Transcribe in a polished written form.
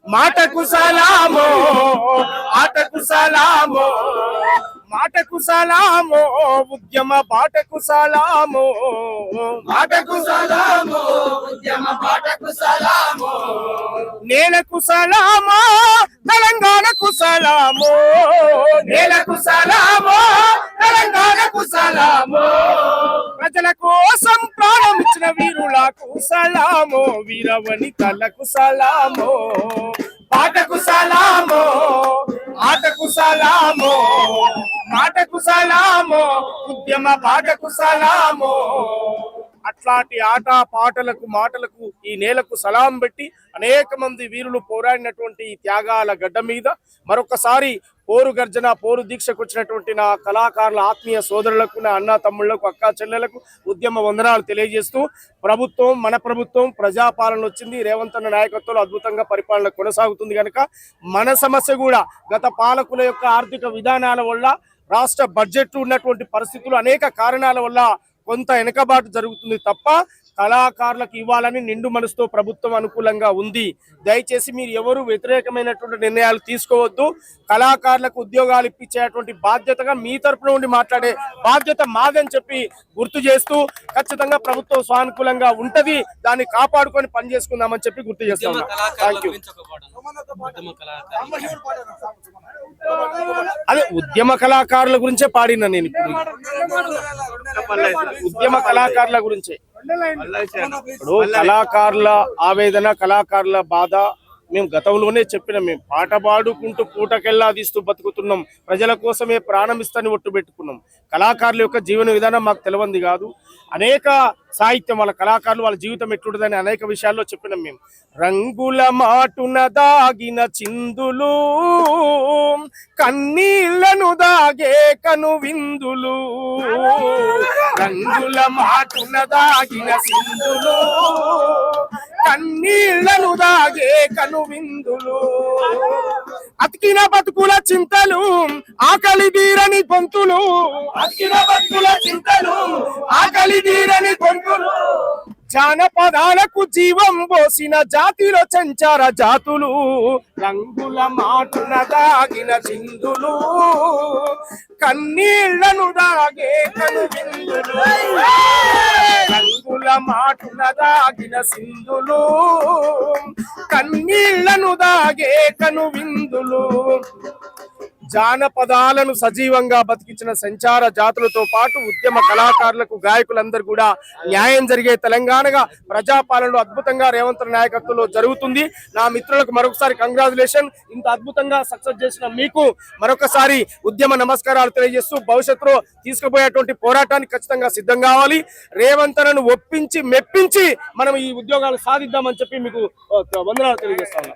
మాటకు సలామో ఆటకు సలామో మాటకు సలామో ఉద్యమ బాటకు సలామో మాటకు సలామో ఉద్యమ బాటకు సలామో నేలకు సలామో తెలంగాణకు సలామో నేలకు సలామో తెలంగాణకు సలామో ప్రజల కోసం ప్రాణం ఇచ్చిన వీరులకు సలామో వీరవనితలకు సలామో పాటకు సలామో ఆటకు సలామో మాటకు సలామో ఉద్యమ బాటకు సలామో అట్లాంటి ఆట పాటలకు మాటలకు ఈ నేలకు సలాం పెట్టి అనేక మంది వీరులు పోరాడినటువంటి ఈ త్యాగాల గడ్డ మీద మరొకసారి పోరు గర్జన పోరు దీక్షకు వచ్చినటువంటి నా కళాకారుల ఆత్మీయ సోదరులకు నా అన్న తమ్ముళ్లకు అక్కా చెల్లెలకు ఉద్యమ వందనాలు తెలియజేస్తూ ప్రభుత్వం మన ప్రభుత్వం ప్రజాపాలన వచ్చింది. రేవంత్ అన్న నాయకత్వంలో అద్భుతంగా పరిపాలన కొనసాగుతుంది కనుక మన సమస్య కూడా గత పాలకుల యొక్క ఆర్థిక విధానాల వల్ల రాష్ట్ర బడ్జెట్ ఉన్నటువంటి పరిస్థితులు అనేక కారణాల వల్ల కొంత వెనుకబాటు జరుగుతుంది తప్ప కళాకారులకు ఇవ్వాలని నిండు మనసుతో ప్రభుత్వం అనుకూలంగా ఉంది. దయచేసి మీరు ఎవరు వ్యతిరేకమైనటువంటి నిర్ణయాలు తీసుకోవద్దు. కళాకారులకు ఉద్యోగాలు ఇప్పించేటువంటి బాధ్యతగా మీ తరపున ఉండి మాట్లాడే బాధ్యత మాదని చెప్పి గుర్తు చేస్తూ ఖచ్చితంగా ప్రభుత్వం సానుకూలంగా ఉంటది, దాన్ని కాపాడుకొని పని చేసుకుందామని చెప్పి గుర్తు చేస్తాం. Thank you. అదే ఉద్యమ కళాకారుల గురించే పాడినా నేను ఇప్పుడు ఉద్యమ కళాకారుల గురించే. ఇప్పుడు కళాకారుల ఆవేదన కళాకారుల బాధ మేము గతంలోనే చెప్పినాం. మేము పాట పాడుకుంటూ పూటకెల్లా తీస్తూ బతుకుతున్నాం, ప్రజల కోసమే ప్రాణం ఇస్తాని ఒట్టు పెట్టుకున్నాం. కళాకారుల యొక్క జీవన విధానం మాకు తెలియంది కాదు. అనేక సాహిత్యం వాళ్ళ కళాకారులు వాళ్ళ జీవితం ఎట్లుంటుందని అనేక విషయాల్లో చెప్పినాం మేము. రంగుల మాటున దాగిన చిందులు కన్నీళ్లను దాగే కను విందులు రంగుల మాటున దాగిన చిందులు కన్నీళ్లను దాగే కను విందులు అతికిన బతుకుల చింతలు ఆకలి తీరని గొంతులు అతికిన బతుకుల చింతలు ఆకలి తీరని గొంతులు జానపదాలకు జీవం పోసిన జాతిలో సంచార జాతులు రంగుల మాటున దాగిన చిందులు కన్నీళ్లను దాగే కను విందులు రంగుల మాటున దాగిన సింధులు కన్నీళ్లను దాగే కను విందులు జానపదాలను సజీవంగా బతికించిన సంచార జాతులతో పాటు ఉద్యమ కళాకారులకు గాయకులందరూ కూడా న్యాయం జరిగే తెలంగాణగా ప్రజాపాలనలో అద్భుతంగా రేవంత్ నాయకత్వంలో జరుగుతుంది. నా మిత్రులకు మరొకసారి కంగ్రాచులేషన్. ఇంత అద్భుతంగా సక్సెస్ చేసిన మీకు మరొకసారి ఉద్యమ నమస్కారాలు తెలియజేస్తూ భవిష్యత్తులో తీసుకుపోయేటువంటి పోరాటానికి ఖచ్చితంగా సిద్ధం కావాలి. రేవంత్ ఒప్పించి మెప్పించి మనం ఈ ఉద్యోగాలు సాధిద్దామని చెప్పి మీకు వందనాలు తెలియజేస్తా ఉన్నా.